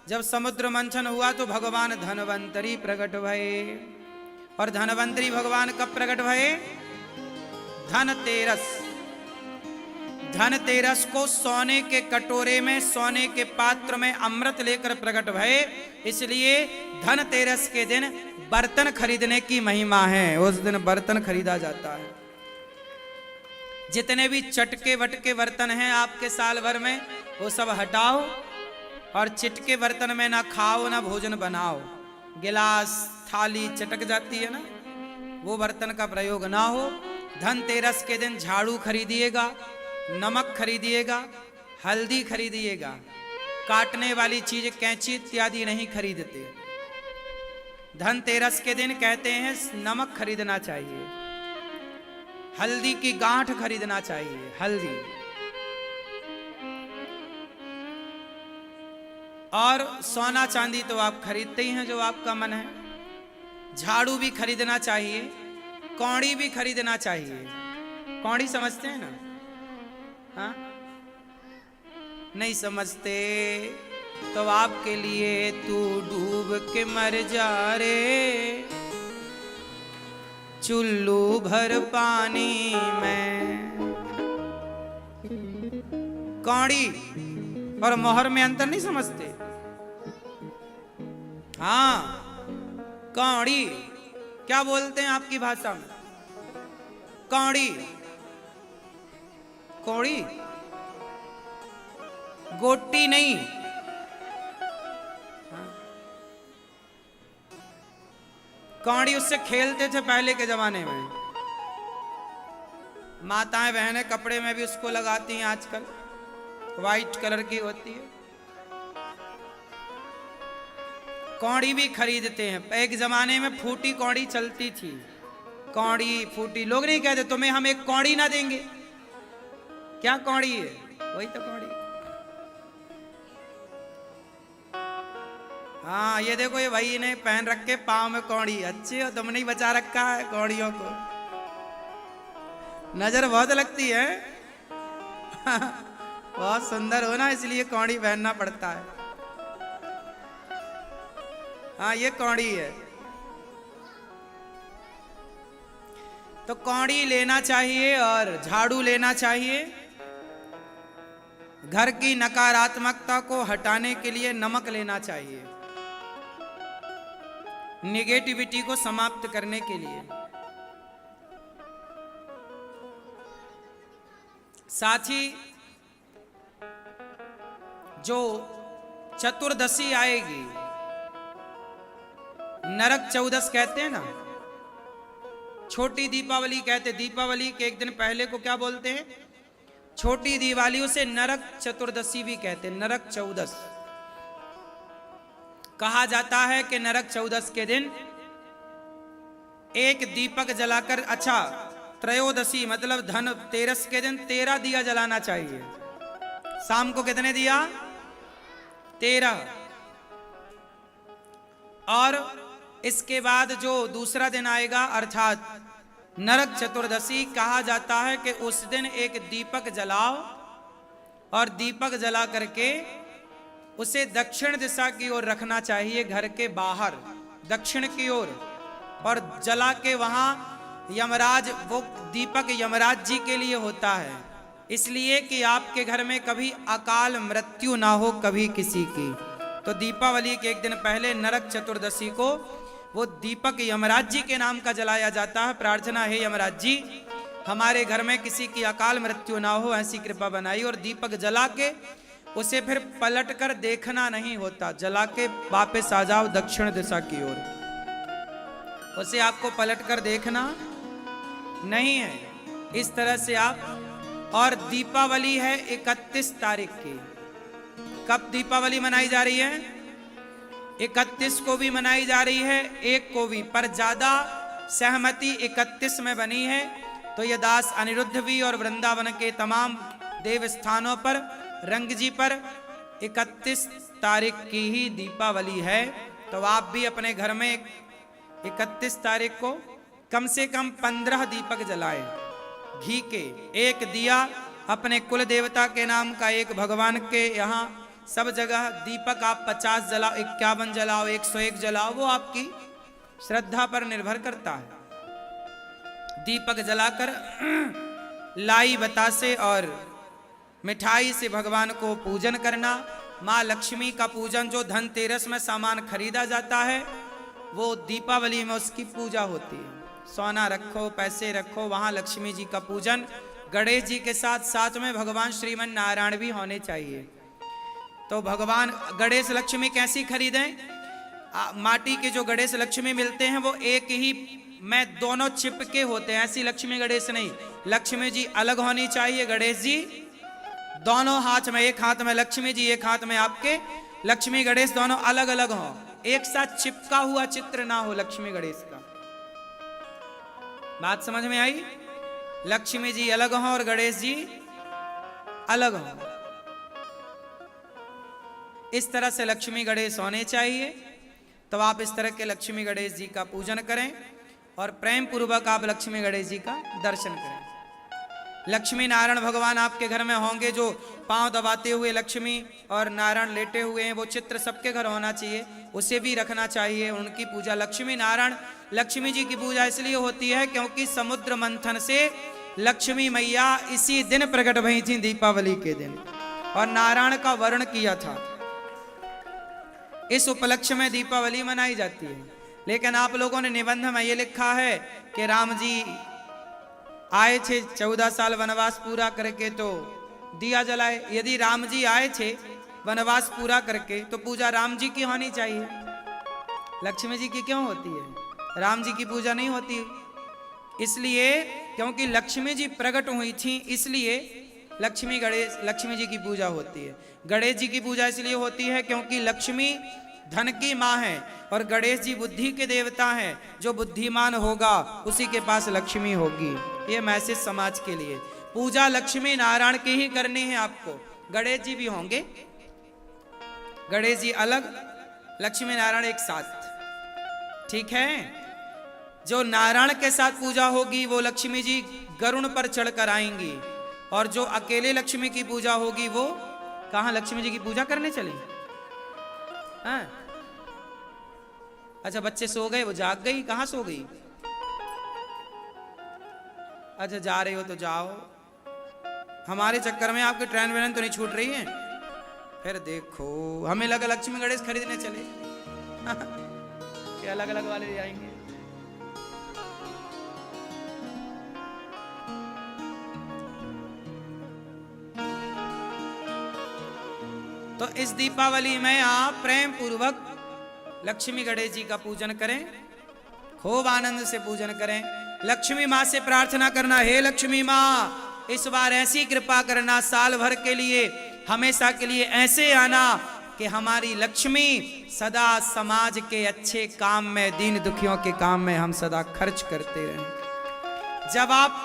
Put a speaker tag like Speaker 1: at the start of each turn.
Speaker 1: जब समुद्र मंथन हुआ तो भगवान धनवंतरी प्रकट भये। और धनवंतरी भगवान कब प्रकट भये? धनतेरस। धनतेरस को सोने के कटोरे में, सोने के पात्र में अमृत लेकर प्रकट भये। इसलिए धनतेरस के दिन बर्तन खरीदने की महिमा है। उस दिन बर्तन खरीदा जाता है। जितने भी चटके वटके बर्तन हैं आपके साल भर में, वो सब हटाओ और चिटके बर्तन में ना खाओ ना भोजन बनाओ। गिलास थाली चटक जाती है ना, वो बर्तन का प्रयोग ना हो। धनतेरस के दिन झाड़ू खरीदिएगा, नमक खरीदिएगा, हल्दी खरीदिएगा। काटने वाली चीज कैंची इत्यादि नहीं खरीदते। धनतेरस के दिन कहते हैं नमक खरीदना चाहिए, हल्दी की गांठ खरीदना चाहिए, हल्दी। और सोना चांदी तो आप खरीदते ही हैं जो आपका मन है। झाड़ू भी खरीदना चाहिए, कौड़ी भी खरीदना चाहिए। कौड़ी समझते हैं ना? हाँ, नहीं समझते तो आपके लिए तू डूब के मर जा रे, चुल्लू भर पानी में। कौड़ी और मोहर में अंतर नहीं समझते? हाँ, कौड़ी क्या बोलते हैं आपकी भाषा में? कौड़ी, कौड़ी, गोटी नहीं। कौड़ी उससे खेलते थे पहले के जमाने में। माताएं बहनें कपड़े में भी उसको लगाती हैं आजकल, वाइट कलर की होती है। कौड़ी भी खरीदते हैं। एक जमाने में फूटी कौड़ी चलती थी। कौड़ी फूटी, लोग नहीं कहते तुम्हें हम एक कौड़ी ना देंगे। क्या कौड़ी है? वही तो कौड़ी। हाँ, ये देखो ये भाई ने पहन रखे पांव में कौड़ी। अच्छे हो, तुमने ही बचा रखा है कौड़ियों को। नजर बहुत लगती है। बहुत सुंदर हो ना, इसलिए कौड़ी पहनना पड़ता है। हाँ, ये कौड़ी है। तो कौड़ी लेना चाहिए और झाड़ू लेना चाहिए। घर की नकारात्मकता को हटाने के लिए नमक लेना चाहिए, नेगेटिविटी को समाप्त करने के लिए। साथ ही जो चतुर्दशी आएगी, नरक चौदस कहते हैं ना, छोटी दीपावली कहते। दीपावली के एक दिन पहले को क्या बोलते हैं? छोटी दिवाली। उसे नरक चतुर्दशी भी कहते हैं, नरक चौदस। कहा जाता है कि नरक चौदस के दिन एक दीपक जलाकर, अच्छा त्रयोदशी मतलब धनतेरस के दिन 13 दिया जलाना चाहिए। शाम को कितने दिया? 13। और इसके बाद जो दूसरा दिन आएगा अर्थात नरक चतुर्दशी, कहा जाता है कि उस दिन एक दीपक जलाओ और दीपक जला करके उसे दक्षिण दिशा की ओर रखना चाहिए, घर के बाहर दक्षिण की ओर। और जला के वहां यमराज, वो दीपक यमराज जी के लिए होता है, इसलिए कि आपके घर में कभी अकाल मृत्यु ना हो कभी किसी की। तो दीपावली के एक दिन पहले नरक चतुर्दशी को वो दीपक यमराज जी के नाम का जलाया जाता है। प्रार्थना है यमराज जी हमारे घर में किसी की अकाल मृत्यु ना हो, ऐसी कृपा बनाई। और दीपक जला के उसे फिर पलट कर देखना नहीं होता, जला के वापस आ जाओ दक्षिण दिशा की ओर। उसे आपको पलट कर देखना नहीं है। इस तरह से आप। और दीपावली है 31 तारीख की। कब दीपावली मनाई जा रही है? 31 को भी मनाई जा रही है, 1 को भी, पर ज्यादा सहमति 31 में बनी है। तो ये दास अनिरुद्ध भी और वृंदावन के तमाम देव स्थानों पर, रंग जी पर 31 तारीख की ही दीपावली है। तो आप भी अपने घर में 31 तारीख को कम से कम 15 दीपक जलाएं घी के। एक दिया अपने कुल देवता के नाम का, एक भगवान के यहाँ सब जगह दीपक आप 50 जलाओ, 51 जलाओ, 101 जलाओ, वो आपकी श्रद्धा पर निर्भर करता है। दीपक जलाकर लाई बतासे और मिठाई से भगवान को पूजन करना। माँ लक्ष्मी का पूजन, जो धनतेरस में सामान खरीदा जाता है, वो दीपावली में उसकी पूजा होती है। सोना रखो, पैसे रखो, वहां लक्ष्मी जी का पूजन। गणेश जी के साथ साथ में भगवान श्रीमन नारायण भी होने चाहिए। तो भगवान गणेश लक्ष्मी कैसी खरीदें? माटी के जो गणेश लक्ष्मी मिलते हैं वो एक ही में दोनों चिपके होते हैं, ऐसी लक्ष्मी गणेश नहीं। लक्ष्मी जी अलग होनी चाहिए, गणेश जी दोनों हाथ में, एक हाथ में लक्ष्मी जी, एक हाथ में आपके लक्ष्मी गणेश, दोनों अलग अलग हो, एक साथ चिपका हुआ चित्र ना हो लक्ष्मी गणेश का। बात समझ में आई? लक्ष्मी जी अलग हो और गणेश जी अलग हो, इस तरह से लक्ष्मी गणेश होने चाहिए। तो आप इस तरह के लक्ष्मी गणेश जी का पूजन करें और प्रेम पूर्वक आप लक्ष्मी गणेश जी का दर्शन करें। लक्ष्मी नारायण भगवान आपके घर में होंगे, जो पांव दबाते हुए लक्ष्मी और नारायण लेटे हुए हैं, वो चित्र सबके घर होना चाहिए, उसे भी रखना चाहिए। उनकी पूजा, लक्ष्मी नारायण, लक्ष्मी जी की पूजा इसलिए होती है क्योंकि समुद्र मंथन से लक्ष्मी मैया इसी दिन प्रकट हुई थी, दीपावली के दिन, और नारायण का वर्ण किया था। इस उपलक्ष्य में दीपावली मनाई जाती है। लेकिन आप लोगों ने निबंध में ये लिखा है कि राम जी आए थे 14 साल वनवास पूरा करके तो दिया जलाए। यदि राम जी आए थे वनवास पूरा करके तो पूजा राम जी की होनी चाहिए, लक्ष्मी जी की क्यों होती है? राम जी की पूजा नहीं होती, इसलिए क्योंकि लक्ष्मी जी प्रकट हुई थी, इसलिए लक्ष्मी जी की पूजा होती है। गणेश जी की पूजा इसलिए होती है क्योंकि लक्ष्मी धन की माँ है और गणेश जी बुद्धि के देवता हैं। जो बुद्धिमान होगा उसी के पास लक्ष्मी होगी। ये मैसेज समाज के लिए। पूजा लक्ष्मी नारायण की ही करनी है आपको। गणेश जी भी होंगे, गणेश जी अलग, लक्ष्मी नारायण एक साथ, ठीक है। जो नारायण के साथ पूजा होगी वो लक्ष्मी जी गरुण पर चढ़कर आएंगी, और जो अकेले लक्ष्मी की पूजा होगी वो कहां लक्ष्मी जी की पूजा करने चले? हाँ? अच्छा, बच्चे सो गए, वो जाग गई, कहां सो गई? अच्छा, जा रही हो तो जाओ, हमारे चक्कर में आपकी ट्रेन वेन तो नहीं छूट रही है। फिर देखो हमें लगा लक्ष्मी गणेश खरीदने चले ये अलग अलग वाले जाएंगे। तो इस दीपावली में आप प्रेम पूर्वक लक्ष्मी गणेश जी का पूजन करें, खूब आनंद से पूजन करें। लक्ष्मी माँ से प्रार्थना करना, हे लक्ष्मी माँ इस बार ऐसी कृपा करना, साल भर के लिए, हमेशा के लिए ऐसे आना कि हमारी लक्ष्मी सदा समाज के अच्छे काम में, दीन दुखियों के काम में हम सदा खर्च करते रहें। जब आप